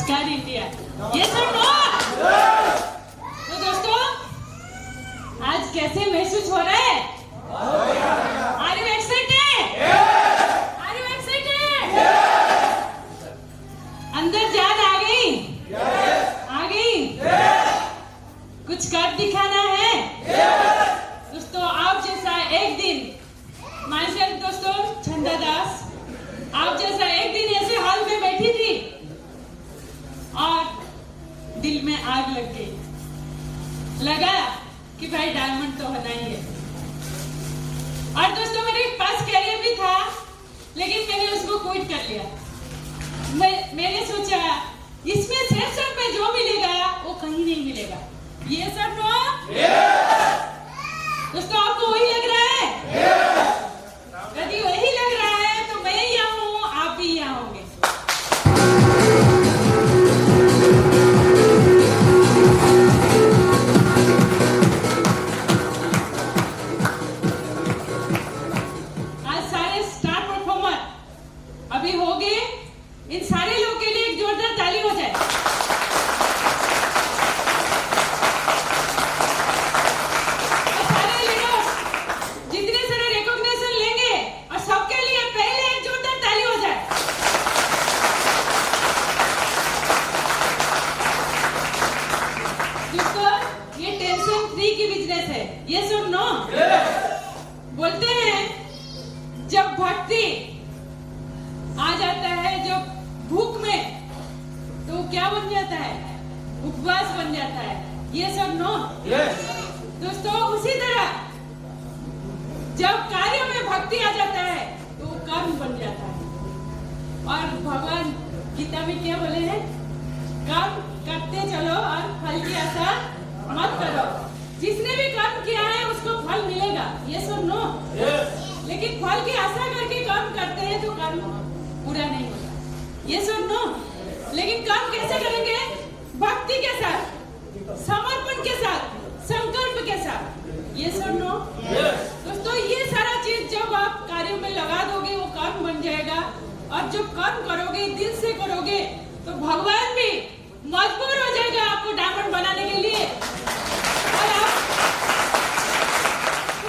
नमस्कार इंडिया। ये सब नो। तो दोस्तों आज कैसे महसूस हो रहा है? Are you excited? Are you excited? अंदर जान आ गई? आ गई? कुछ कर दिखाना है? दोस्तों आप जैसा एक दिन माइसेल्फ दोस्तों चंदा दास, आप जैसा एक दिन ऐसे हॉल में बैठी थी और दिल में आग लग गई। लगा कि भाई डायमंड तो होना ही है। और दोस्तों मेरे पास कैरियर भी था, लेकिन मैंने उसको क्विट कर लिया। मैंने सोचा इसमें सेक्शन में जो मिलेगा वो कहीं नहीं मिलेगा। ये सब नो? दोस्तों आपको वही लग रहा है? यदि वही लग रहा है तो मैं यहाँ हूँ, आप भी यहाँ होंगे। आज सारे स्टार परफॉर्मर अभी हो गए। इन सारे लोगों के लिए एक जोरदार ताली हो जाए। ये सुन नो। बोलते हैं जब भक्ति आ जाता है, जब भूख में, तो क्या बन जाता है? उपवास बन जाता है। ये सब नो। दोस्तों उसी तरह जब कार्य में भक्ति आ जाता है तो कर्म बन जाता है। और भगवान गीता में क्या बोले हैं? कर्म करते चलो और फल की आशा मत करो। जिसने भी कर्म किया है उसको फल मिलेगा। ये सुन नो। लेकिन फल की आशा करके कर्म करते हैं तो कर्म पूरा नहीं होता। ये सुन नो। लेकिन कर्म कैसे करेंगे? भक्ति के साथ, समर्पण के साथ, संकल्प के साथ। ये सुन नो। दोस्तों ये सारा चीज जब आप कार्यों में लगा दोगे वो कर्म बन जाएगा। और जब कर्म करोगे, दिल से करोगे, तो भगवान भी मजबूर हो जाएगा आपको डायमंड बनाने के लिए।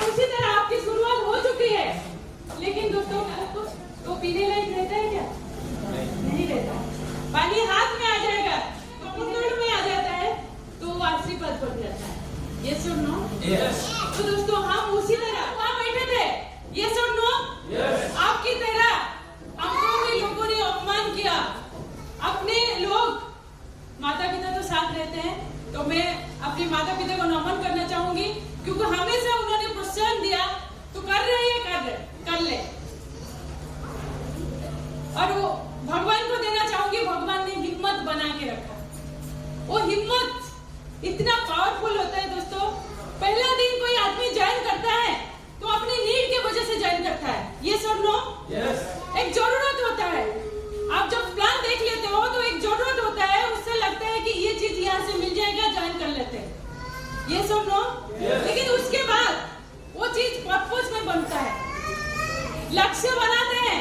उसी तरह आपकी शुरुआत हो चुकी है। लेकिन दोस्तों तो पीने लायक रहता है क्या? नहीं रहता। पानी हाथ में आ जाएगा तो कुंडल में आ जाता है तो वो आशीर्वाद बन जाता है। ये सुनो। तो दोस्तों हम उसी तरह वहाँ बैठे थे। ये सुनो। आपकी तरह हमको भी लोगों ने अपमान किया। अपने लोग माता पिता तो साथ रहते हैं, तो मैं अपने माता पिता को नमन करना चाहूंगी, क्योंकि हमेशा उन्होंने प्रोत्साहन दिया। तो कर रहे हैं, कर ले। और वो भगवान को देना चाहूंगी, भगवान ने हिम्मत बना के रखा। वो हिम्मत इतना पावरफुल होता है दोस्तों। पहला दिन कोई आदमी ज्वाइन करता है तो अपनी नीड के वजह से ज्वाइन करता है। ये सुन लो। एक जरूरत होता है। आप जब प्लान देख लेते हो तो एक जरूरत होता है, उससे लगता है कि ये चीज यहाँ से मिल जाएगा, ज्वाइन कर लेते हैं। ये सुन लो। लेकिन उसके बाद वो चीज पर्पस में बनता है। लक्ष्य बनाते हैं।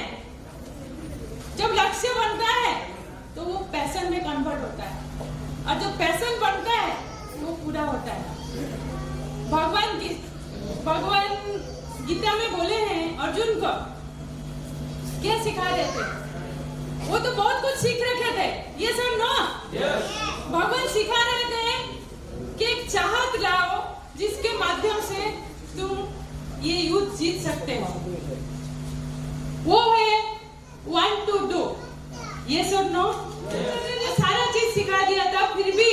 जब लक्ष्य बनता है तो वो पैशन में कन्वर्ट होता है। और जब पैशन बनता है तो वो पूरा होता है। भगवान गीता में बोले हैं अर्जुन को क्या सिखा रहे थे? वो तो बहुत कुछ सीख रखे थे। ये सब नो। भगवान सिखा रहे थे कि एक चाहत लाओ जिसके माध्यम से तुम ये युद्ध जीत सकते हो। वो है want to do। ये सब नो। सारा चीज सिखा दिया था, फिर भी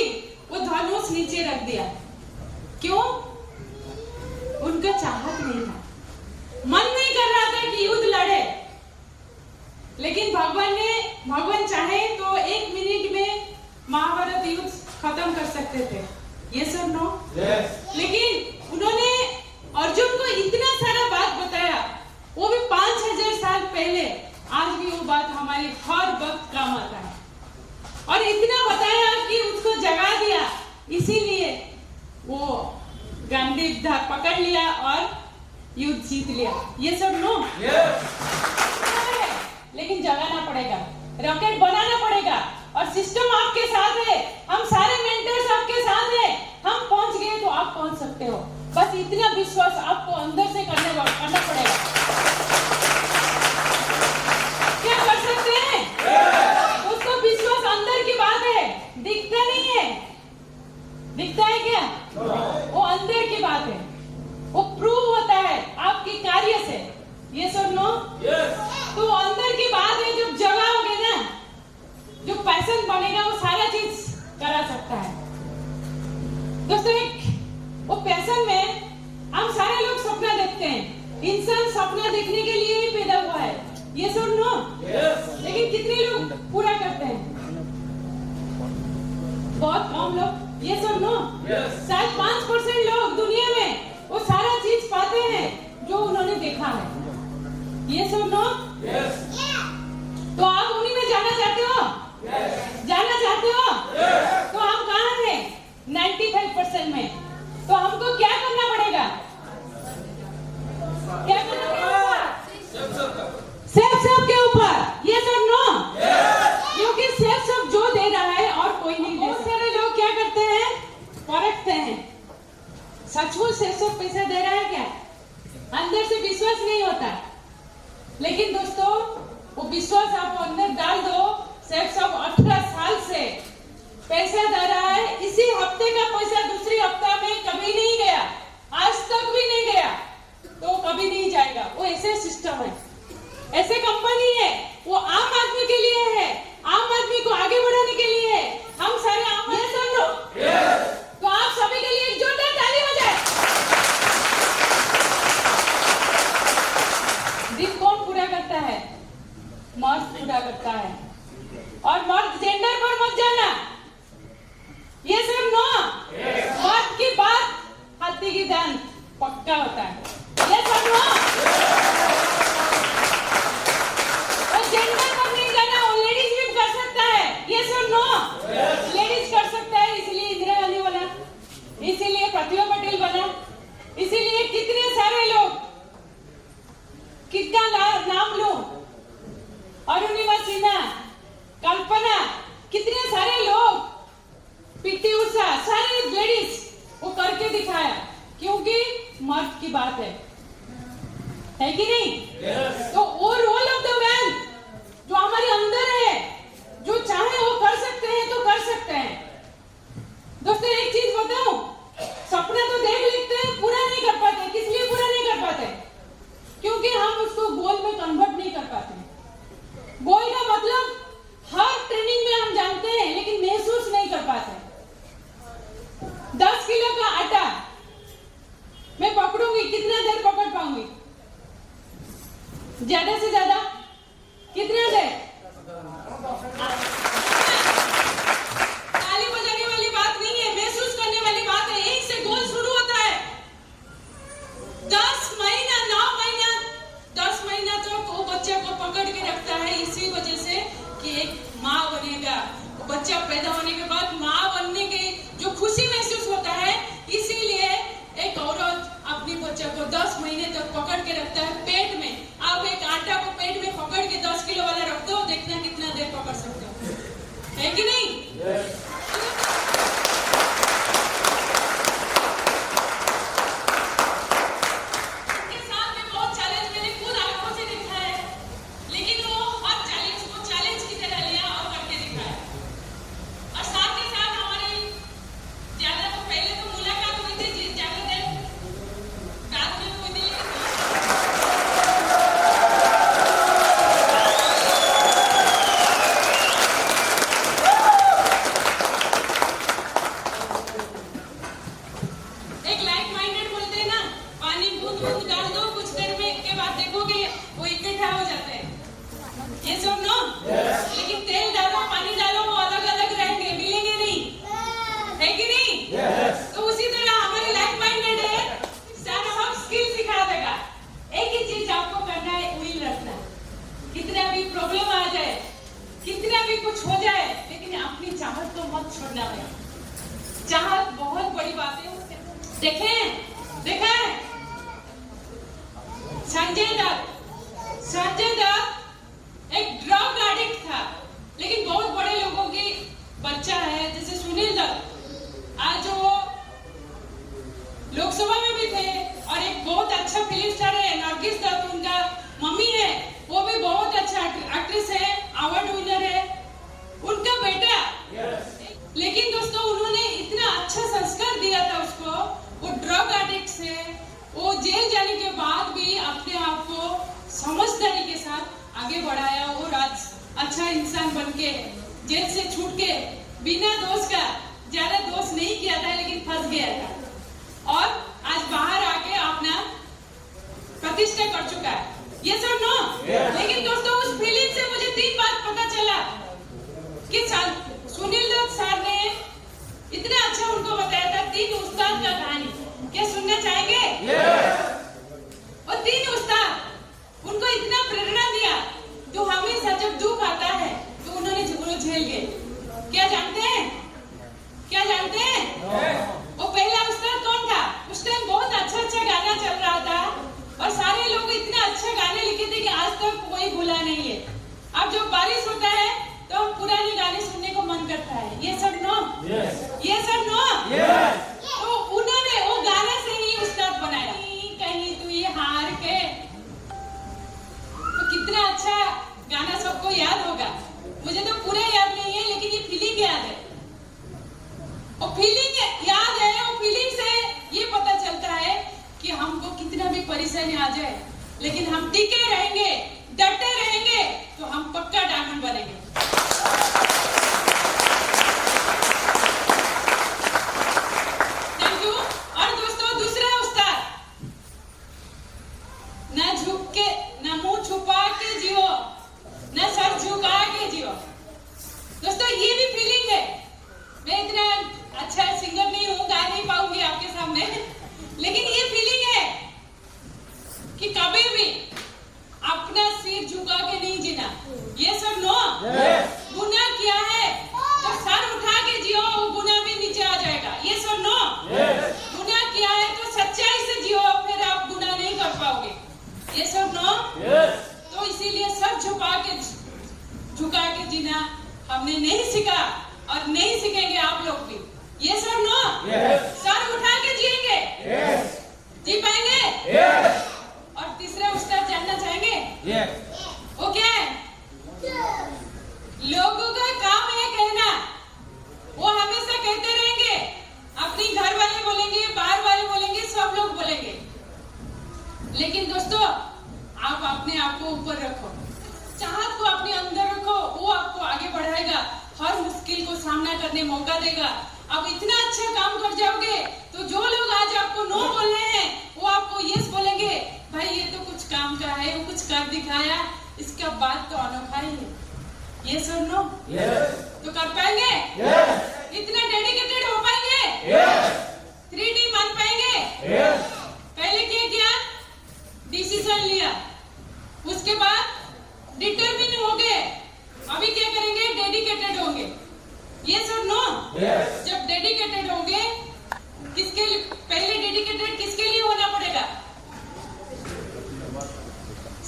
वो धनुष नीचे रख दिया। क्यों? उनका चाहत नहीं था, मन नहीं कर रहा था कि युद्ध लड़े। लेकिन भगवान चाहे तो 1 मिनट में महाभारत युद्ध खत्म कर सकते थे। ये सब नो। लेकिन उन्होंने अर्जुन को इतना सारा बात बताया, वो भी 5000 साल पहले। आज भी वो बात हमारी हर वक्त काम आता है। और इतना बताया कि उसको जगा दिया, इसीलिए वो गांधी पकड़ लिया और युद्ध जीत लिया। ये सब नो। लेकिन जगाना पड़ेगा, रॉकेट बनाना पड़ेगा और सिस्टम आपके साथ है, हम सारे मेंटर्स आपके साथ हैं। हम पहुंच गए तो आप पहुंच सकते हो। बस इतना विश्वास आपको अंदर से करना पड़ेगा। क्या कर सकते हैं? उसको विश्वास अंदर की बात है, दिखता नहीं है। दिखता है क्या? वो अंदर की बात है, वो प्रूव होता है आपके कार्य से। यस और नो? तो अंदर की बात है, जब जगाओगे ना, जो पैशन बनेगा वो सारा चीज करा सकता है। दोस्तों, एक वो पैशन में हम सारे लोग सपना देखते हैं। इंसान सपना देखने के लिए ही पैदा हुआ है। यस और नो? लेकिन कितने लोग पूरा करते हैं? बहुत कम लोग। यस और नो? शायद 5% लोग दुनिया में वो सारा चीज पाते हैं जो उन्होंने देखा है। यस और नो? तो आप उन्हीं में जाना चाहते हो? जाना चाहते हो? तो हम कहाँ हैं? 95% में। तो हमको क्या करना पड़ेगा? क्या करना पड़ेगा? सेल्फ के ऊपर। यस और नो? क्योंकि सेल्फ जो दे रहा है और कोई नहीं दे। बहुत सारे लोग क्या करते हैं? परखते हैं, सचमुच सेल्फ पैसा दे रहा है क्या? अंदर से विश्वास नहीं होता। लेकिन दोस्तों, वो विश्वास आप अंदर डाल दो। सेल्फ 18 साल से पैसा दे रहा है। इसी हफ्ते का पैसा दूसरी हफ्ता में कभी नहीं गया, आज तक भी नहीं गया, तो कभी नहीं जाएगा। वो ऐसे सिस्टम है, ऐसे कंपनी है। वो आम आदमी के लिए है, आम आदमी को आगे बढ़ाने के लिए है। हम सारे आम आदमी सुन लो। तो आप सभी के लिए एक जोरदार ताली हो जाए। दिन कौन पूरा करता है? मर्द पूरा करता है। और मर्द जेंडर पर मत जाना। ये सब नो। मर्द की बात हाथी की दांत पक्का होता है। ये सब नो। और जेंडर पर नहीं जाना। वो लेडीज भी कर सकता है। ये सब नो। लेडीज कर सकता है, इसलिए इंदिरा गांधी बना, इसीलिए प्रतिभा पटेल बना, इसीलिए कितने सारे लोग, कितना नाम लो, अरुणिमा सिन्हा, कल्पना, कितने सारे लोग, पीटी उषा, सारे लेडीज वो करके दिखाया। क्योंकि मर्द की बात है कि नहीं? तो वो रोल ऑफ द मैन जो हमारे अंदर है, जो चाहे वो कर सकते हैं तो कर सकते हैं। दोस्तों, एक चीज बताऊं, सपना तो देख लेते हैं, पूरा नहीं कर पाते। किस लिए पूरा नहीं कर पाते? क्योंकि हम उसको गोल में कन्वर्ट नहीं कर पाते। गोल का मतलब हर ट्रेनिंग में हम जानते हैं, लेकिन महसूस नहीं कर पाते। 10 किलो का आटा मैं पकड़ूंगी, कितना देर पकड़ पाऊंगी? ज्यादा से ज्यादा कितना देर? ताली बजाने वाली बात नहीं है, महसूस करने वाली बात है। यहीं से गोल शुरू होता है। 10 महीना, 9 महीना, 10 महीना तक वो बच्चे को पकड़ के रखता है, इसी वजह से कि एक माँ बनेगा। वो बच्चा पैदा होने के बाद माँ बनने के जो खुशी महसूस होता है, इसीलिए एक औरत अपनी बच्चे को 10 महीने तक पकड़ के रखता है पेट में। आप एक आटा को पेट में पकड़ के 10 किलो वाला रख दो, देखना कितना देर पकड़ सकते हो, है कि नहीं? चाहत बहुत बड़ी बात है। देखें संजय दत्त एक ड्रग एडिक्ट था, लेकिन बहुत बड़े लोगों की नरगिस दत्त उनका मम्मी है, वो भी बहुत अच्छा एक्ट्रेस है, अवार्ड विनर है, उनका बेटा। लेकिन दोस्तों उन्होंने इतना अच्छा संस्कार दिया था उसको, वो ड्रग एडिक्ट से वो जेल जाने के बाद भी अपने आप को समझदारी के साथ आगे बढ़ाया और आज अच्छा इंसान बनके जेल से छूट के बिना दोष का, ज्यादा दोष नहीं किया था लेकिन फंस गया था और आज बाहर आके अपना प्रतिष्ठा कर चुका है। ये सब नो। लेकिन दोस्तों उस फिल्म से मुझे 3 बात पता चला कि सुनील दत्त सर ने इतना अच्छा उनको बताया था 3 उस्ताद का कहानी। क्या सुनना चाहेंगे? और 3 उस्ताद उनको इतना प्रेरणा दिया जो हमेशा जब दुख आता है तो उन्होंने झेल गए। क्या जानते हैं? क्या जानते हैं? वो पहला उस्ताद कौन था? उस टाइम बहुत अच्छा गाना चल रहा था और सारे लोग इतना अच्छा गाने लिखे थे कि आज तक कोई भूला नहीं है। अब जब बारिश होता है तो पुराने गाने सुनने को मन करता है। ये सब नो। ये सब नो। तो उन्होंने वो गाने से ही उस्ताद बनाया। कहीं तू ये हार के, तो कितना अच्छा गाना सबको याद होगा। मुझे तो पूरा याद नहीं है लेकिन ये फीलिंग याद है। और फीलिंग याद है, और फीलिंग से ये पता चलता है कि हमको कितना भी परेशानी आ जाए लेकिन हम टिके रहेंगे, डटे रहेंगे तो हम पक्का डायमंड बनेंगे। Thank you. और दोस्तों दूसरा उस्ताद, ना झुक के, ना मुंह छुपा के जियो, ना सर झुका के जियो। दोस्तों ये भी फीलिंग है। मैं इतना अच्छा सिंगर नहीं हूँ, गा नहीं पाऊंगी आपके सामने, लेकिन ये फीलिंग है कि कभी भी अपना सिर झुका के नहीं जीना। ये सब नो। गुनाह किया है तो सर उठा के जियो, वो गुनाह भी नीचे आ जाएगा। ये सब नो। गुनाह किया है तो सच्चाई से जियो, फिर आप गुनाह नहीं कर पाओगे। ये सब नो। तो इसीलिए सर झुका के जीना हमने नहीं सीखा और नहीं सीखेंगे आप लोग भी। ये सब नो। सर उठा के जिएंगे, जी पाएंगे। और तीसरा उस्ताद जानना चाहेंगे? वो क्या है? लोगों का काम है कहना, वो हमेशा कहते रहेंगे। अपनी घर वाले बोलेंगे, बाहर वाले बोलेंगे, सब लोग बोलेंगे। लेकिन दोस्तों आप अपने आप को ऊपर रखो, चाहत को अपने अंदर रखो, वो आपको आगे बढ़ाएगा, हर मुश्किल को सामना करने मौका देगा। अब इतना अच्छा काम कर जाओगे तो जो लोग आज आपको नो बोल रहे हैं वो आपको यस बोलेंगे। भाई ये तो कुछ काम का है, वो कुछ कर दिखाया, इसका बात तो अनोखा ही है। ये सुन लो। तो कर पाएंगे? इतना डेडिकेटेड हो पाएंगे? 3D मान पाएंगे? पहले क्या किया? डिसीजन लिया, उसके बाद डिटरमिन हो गए, अभी क्या करेंगे? डेडिकेटेड होंगे। ये सब नो। जब डेडिकेटेड होंगे, किसके लिए? पहले डेडिकेटेड किसके लिए होना पड़ेगा?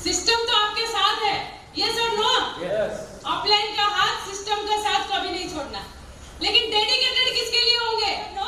सिस्टम तो आपके साथ है। ये सब नो। ऑफलाइन का हाथ सिस्टम का साथ कभी नहीं छोड़ना। लेकिन डेडिकेटेड किसके लिए होंगे? नो।